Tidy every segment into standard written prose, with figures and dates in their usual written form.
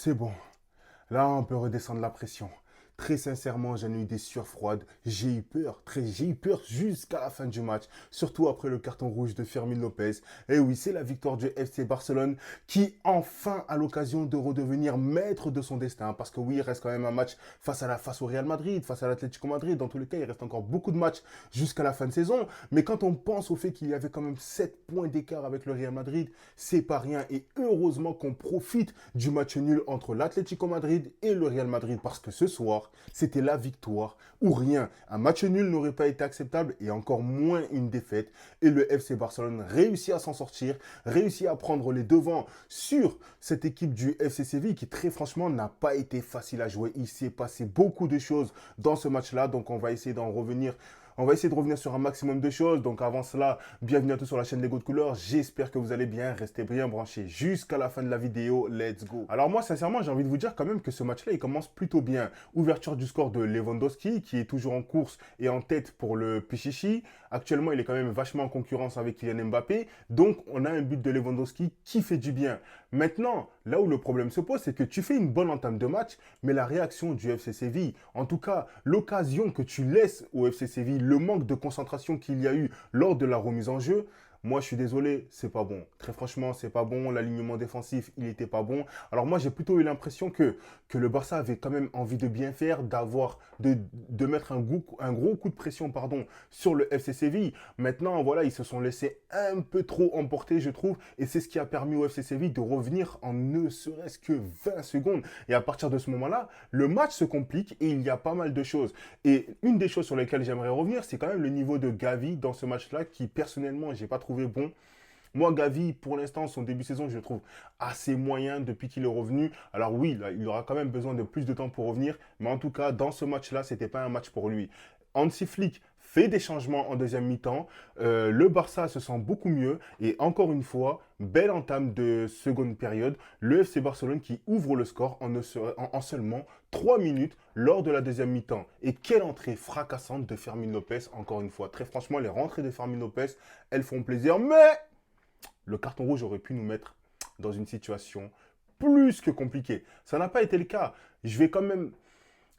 C'est bon. Là, on peut redescendre la pression. Très sincèrement, j'en ai eu des sueurs froides. J'ai eu peur jusqu'à la fin du match, surtout après le carton rouge de Fermín Lopez. Et oui, c'est la victoire du FC Barcelone qui enfin a l'occasion de redevenir maître de son destin. Parce que oui, il reste quand même un match face au Real Madrid, face à l'Atlético Madrid. Dans tous les cas, il reste encore beaucoup de matchs jusqu'à la fin de saison. Mais quand on pense au fait qu'il y avait quand même 7 points d'écart avec le Real Madrid, c'est pas rien. Et heureusement qu'on profite du match nul entre l'Atlético Madrid et le Real Madrid. Parce que ce soir, c'était la victoire ou rien. Un match nul n'aurait pas été acceptable et encore moins une défaite. Et le FC Barcelone réussit à s'en sortir, réussit à prendre les devants sur cette équipe du FC Séville qui très franchement n'a pas été facile à jouer. Il s'est passé beaucoup de choses dans ce match-là, donc on va essayer de revenir sur un maximum de choses. Donc avant cela, bienvenue à tous sur la chaîne Lego de couleurs. J'espère que vous allez bien. Restez bien branchés jusqu'à la fin de la vidéo. Let's go. Alors moi, sincèrement, j'ai envie de vous dire quand même que ce match-là, il commence plutôt bien. Ouverture du score de Lewandowski, qui est toujours en course et en tête pour le Pichichi. Actuellement, il est quand même vachement en concurrence avec Kylian Mbappé. Donc, on a un but de Lewandowski qui fait du bien. Maintenant, là où le problème se pose, c'est que tu fais une bonne entame de match, mais la réaction du FC Séville, en tout cas, l'occasion que tu laisses au FC Séville, le manque de concentration qu'il y a eu lors de la remise en jeu, moi, je suis désolé, c'est pas bon. Très franchement, c'est pas bon. L'alignement défensif, il était pas bon. Alors moi, j'ai plutôt eu l'impression que le Barça avait quand même envie de bien faire, de mettre un gros coup de pression, pardon, sur le FC Séville. Maintenant, voilà, ils se sont laissés un peu trop emporter, je trouve. Et c'est ce qui a permis au FC Séville de revenir en ne serait-ce que 20 secondes. Et à partir de ce moment-là, le match se complique et il y a pas mal de choses. Et une des choses sur lesquelles j'aimerais revenir, c'est quand même le niveau de Gavi dans ce match-là, qui personnellement, j'ai pas trouvé bon. Moi, Gavi, pour l'instant, son début de saison, je le trouve assez moyen depuis qu'il est revenu. Alors oui, là, il aura quand même besoin de plus de temps pour revenir. Mais en tout cas, dans ce match-là, c'était pas un match pour lui. Hansi Flick fait des changements en deuxième mi-temps. Le Barça se sent beaucoup mieux. Et encore une fois, belle entame de seconde période. Le FC Barcelone qui ouvre le score en seulement 3 minutes lors de la deuxième mi-temps. Et quelle entrée fracassante de Fermín Lopez, encore une fois. Très franchement, les rentrées de Fermín Lopez, elles font plaisir. Mais le carton rouge aurait pu nous mettre dans une situation plus que compliquée. Ça n'a pas été le cas. Je vais quand même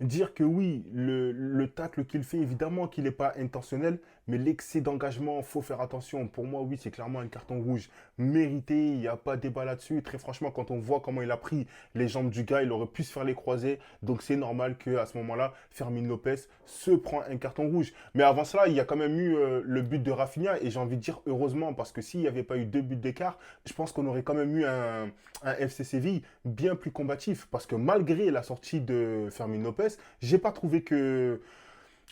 dire que oui, le tacle qu'il fait, évidemment qu'il n'est pas intentionnel, mais l'excès d'engagement, il faut faire attention. Pour moi, oui, c'est clairement un carton rouge mérité, il n'y a pas de débat là-dessus. Très franchement, quand on voit comment il a pris les jambes du gars, il aurait pu se faire les croiser. Donc c'est normal qu'à ce moment-là, Fermín Lopez se prend un carton rouge. Mais avant cela, il y a quand même eu le but de Rafinha, et j'ai envie de dire heureusement, parce que s'il n'y avait pas eu deux buts d'écart, je pense qu'on aurait quand même eu un FC Séville bien plus combatif. Parce que malgré la sortie de Fermín Lopez, j'ai pas trouvé que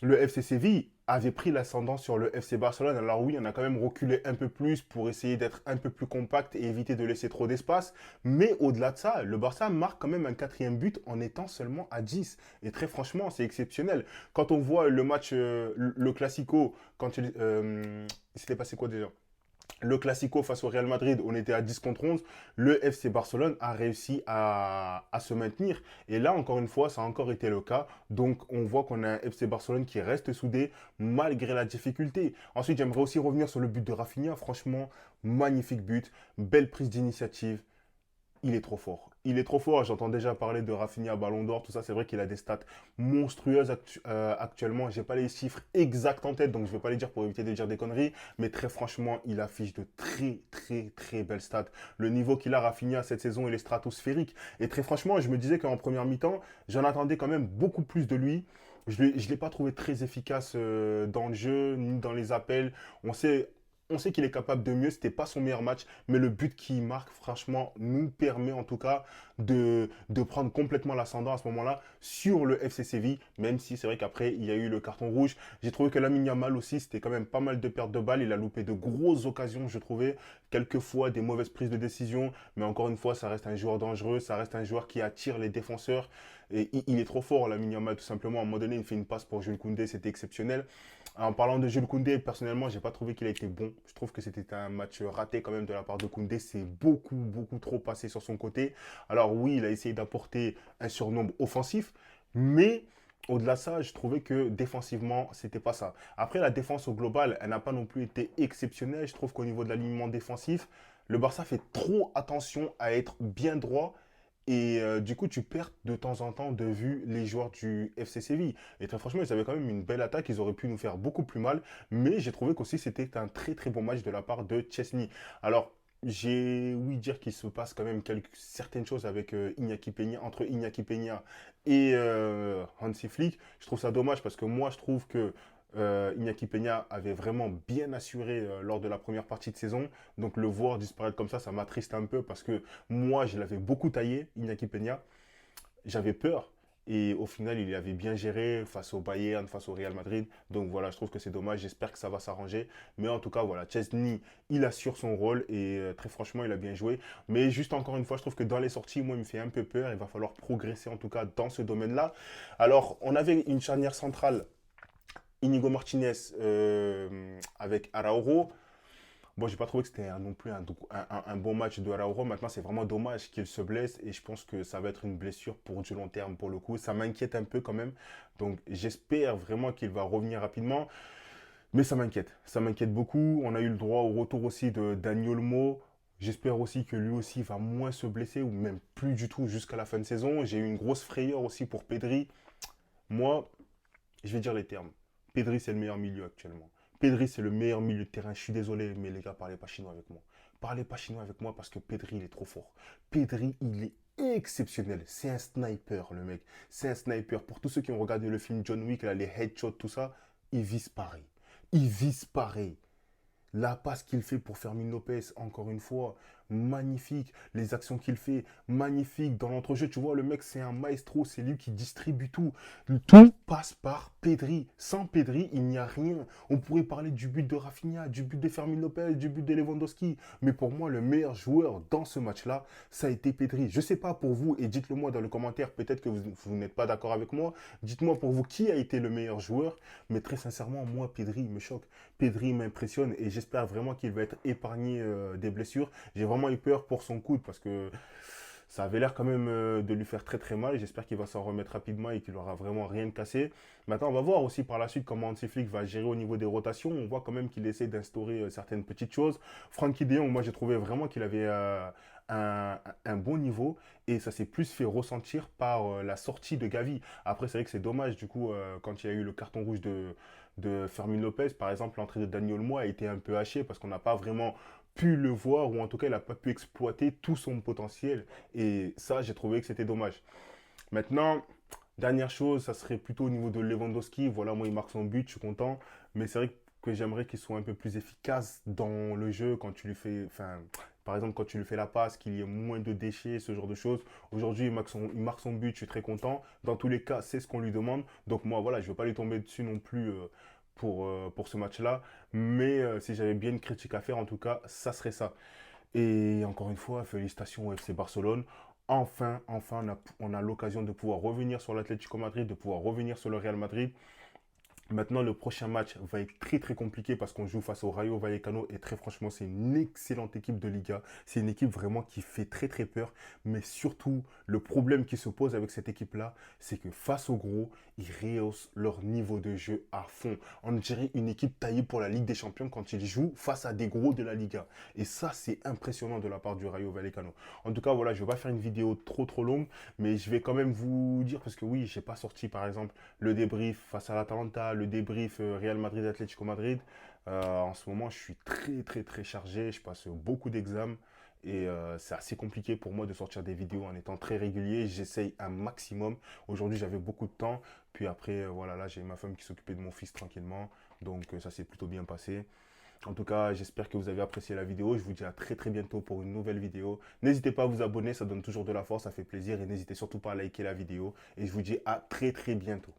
le FC Séville avait pris l'ascendant sur le FC Barcelone. Alors oui, on a quand même reculé un peu plus pour essayer d'être un peu plus compact et éviter de laisser trop d'espace. Mais au-delà de ça, le Barça marque quand même un quatrième but en étant seulement à 10. Et très franchement, c'est exceptionnel. Quand on voit le match, le Classico, il s'était passé quoi déjà? Le Classico face au Real Madrid, on était à 10 contre 11. Le FC Barcelone a réussi à se maintenir. Et là, encore une fois, ça a encore été le cas. Donc, on voit qu'on a un FC Barcelone qui reste soudé malgré la difficulté. Ensuite, j'aimerais aussi revenir sur le but de Rafinha. Franchement, magnifique but. Belle prise d'initiative. Il est trop fort. Il est trop fort. J'entends déjà parler de Rafinha Ballon d'Or, tout ça. C'est vrai qu'il a des stats monstrueuses actuellement. J'ai pas les chiffres exacts en tête, donc je vais pas les dire pour éviter de dire des conneries. Mais très franchement, il affiche de très, très, très belles stats. Le niveau qu'il a Rafinha cette saison, il est stratosphérique. Et très franchement, je me disais qu'en première mi-temps, j'en attendais quand même beaucoup plus de lui. Je ne l'ai pas trouvé très efficace dans le jeu, ni dans les appels. On sait qu'il est capable de mieux, c'était pas son meilleur match, mais le but qu'il marque, franchement, nous permet en tout cas de prendre complètement l'ascendant à ce moment-là sur le FC Séville, même si c'est vrai qu'après, il y a eu le carton rouge. J'ai trouvé que Lamine Yamal aussi, c'était quand même pas mal de pertes de balles. Il a loupé de grosses occasions, je trouvais. Quelquefois, des mauvaises prises de décision, mais encore une fois, ça reste un joueur dangereux, ça reste un joueur qui attire les défenseurs. Et il est trop fort, Lamine Yamal, tout simplement. À un moment donné, il fait une passe pour Jules Koundé, c'était exceptionnel. En parlant de Jules Koundé, personnellement, j'ai pas trouvé qu'il a été bon. Je trouve que c'était un match raté quand même de la part de Koundé. C'est beaucoup, beaucoup trop passé sur son côté. Alors oui, il a essayé d'apporter un surnombre offensif, mais au-delà de ça, je trouvais que défensivement, c'était pas ça. Après, la défense au global, elle n'a pas non plus été exceptionnelle. Je trouve qu'au niveau de l'alignement défensif, le Barça fait trop attention à être bien droit Et du coup, tu perds de temps en temps de vue les joueurs du FC Séville. Et très franchement, ils avaient quand même une belle attaque. Ils auraient pu nous faire beaucoup plus mal. Mais j'ai trouvé qu'aussi c'était un très très bon match de la part de Chesney. Alors, j'ai oui dire qu'il se passe quand même certaines choses avec Iñaki Peña, entre Iñaki Peña et Hansi Flick. Je trouve ça dommage parce que moi, je trouve que Iñaki Peña avait vraiment bien assuré lors de la première partie de saison. Donc le voir disparaître comme ça m'attriste un peu parce que moi, je l'avais beaucoup taillé, Iñaki Peña. J'avais peur. Et au final, il avait bien géré face au Bayern, face au Real Madrid. Donc voilà, je trouve que c'est dommage. J'espère que ça va s'arranger. Mais en tout cas, voilà, Chesney, il assure son rôle et très franchement, il a bien joué. Mais juste encore une fois, je trouve que dans les sorties, moi, il me fait un peu peur. Il va falloir progresser en tout cas dans ce domaine-là. Alors, on avait une charnière centrale, Inigo Martinez avec Araujo. Bon, j'ai pas trouvé que c'était non plus un bon match de Araujo. Maintenant, c'est vraiment dommage qu'il se blesse et je pense que ça va être une blessure pour du long terme pour le coup. Ça m'inquiète un peu quand même. Donc, j'espère vraiment qu'il va revenir rapidement. Mais ça m'inquiète. Ça m'inquiète beaucoup. On a eu le droit au retour aussi de Daniel Olmo. J'espère aussi que lui aussi va moins se blesser ou même plus du tout jusqu'à la fin de saison. J'ai eu une grosse frayeur aussi pour Pedri. Moi, je vais dire les termes. Pedri, c'est le meilleur milieu actuellement. Pedri, c'est le meilleur milieu de terrain. Je suis désolé, mais les gars, parlez pas chinois avec moi. Parlez pas chinois avec moi parce que Pedri, il est trop fort. Pedri, il est exceptionnel. C'est un sniper, le mec. C'est un sniper. Pour tous ceux qui ont regardé le film John Wick, là, les headshots, tout ça, il vise pareil. Il vise pareil. La passe qu'il fait pour Fermin Lopez, encore une fois, magnifique. Les actions qu'il fait, magnifique. Dans l'entrejeu, tu vois, le mec, c'est un maestro. C'est lui qui distribue tout. Tout passe par Pedri. Sans Pedri, il n'y a rien. On pourrait parler du but de Rafinha, du but de Fermin Lopez, du but de Lewandowski. Mais pour moi, le meilleur joueur dans ce match-là, ça a été Pedri. Je ne sais pas pour vous, et dites-le moi dans le commentaire, peut-être que vous n'êtes pas d'accord avec moi. Dites-moi pour vous qui a été le meilleur joueur. Mais très sincèrement, moi, Pedri me choque. Pedri m'impressionne et j'espère vraiment qu'il va être épargné des blessures. J'ai vraiment eu peur pour son coude parce que ça avait l'air quand même de lui faire très très mal. J'espère qu'il va s'en remettre rapidement et qu'il n'aura vraiment rien de cassé. Maintenant, on va voir aussi par la suite comment Hansi Flick va gérer au niveau des rotations. On voit quand même qu'il essaie d'instaurer certaines petites choses. Frankie De Jong, moi j'ai trouvé vraiment qu'il avait un bon niveau et ça s'est plus fait ressentir par la sortie de Gavi. Après, c'est vrai que c'est dommage du coup quand il y a eu le carton rouge de Fermin Lopez, par exemple, l'entrée de Daniel Moi a été un peu hachée parce qu'on n'a pas vraiment pu le voir ou en tout cas il n'a pas pu exploiter tout son potentiel et ça j'ai trouvé que c'était dommage. Maintenant, dernière chose, ça serait plutôt au niveau de Lewandowski. Voilà, moi il marque son but, je suis content, mais c'est vrai que j'aimerais qu'il soit un peu plus efficace dans le jeu quand tu lui fais, enfin, par exemple quand tu lui fais la passe, qu'il y ait moins de déchets, ce genre de choses. Aujourd'hui, il marque son but, je suis très content. Dans tous les cas, c'est ce qu'on lui demande. Donc moi, voilà, je ne veux pas lui tomber dessus non plus pour ce match-là. Mais si j'avais bien une critique à faire, en tout cas, ça serait ça. Et encore une fois, félicitations au FC Barcelone. Enfin, on a l'occasion de pouvoir revenir sur l'Atlético Madrid, de pouvoir revenir sur le Real Madrid. Maintenant, le prochain match va être très très compliqué parce qu'on joue face au Rayo Vallecano et très franchement, c'est une excellente équipe de Liga. C'est une équipe vraiment qui fait très très peur. Mais surtout, le problème qui se pose avec cette équipe-là, c'est que face aux gros, ils rehaussent leur niveau de jeu à fond. On dirait une équipe taillée pour la Ligue des Champions quand ils jouent face à des gros de la Liga. Et ça, c'est impressionnant de la part du Rayo Vallecano. En tout cas, voilà, je ne vais pas faire une vidéo trop longue, mais je vais quand même vous dire, parce que oui, je n'ai pas sorti par exemple le débrief face à l'Atalanta, le débrief Real Madrid-Atlético Madrid. En ce moment, je suis très chargé. Je passe beaucoup d'examens et c'est assez compliqué pour moi de sortir des vidéos en étant très régulier. J'essaye un maximum. Aujourd'hui, j'avais beaucoup de temps. Puis après, voilà, là, j'ai ma femme qui s'occupait de mon fils tranquillement. Donc, ça s'est plutôt bien passé. En tout cas, j'espère que vous avez apprécié la vidéo. Je vous dis à très bientôt pour une nouvelle vidéo. N'hésitez pas à vous abonner, ça donne toujours de la force, ça fait plaisir. Et n'hésitez surtout pas à liker la vidéo. Et je vous dis à très bientôt.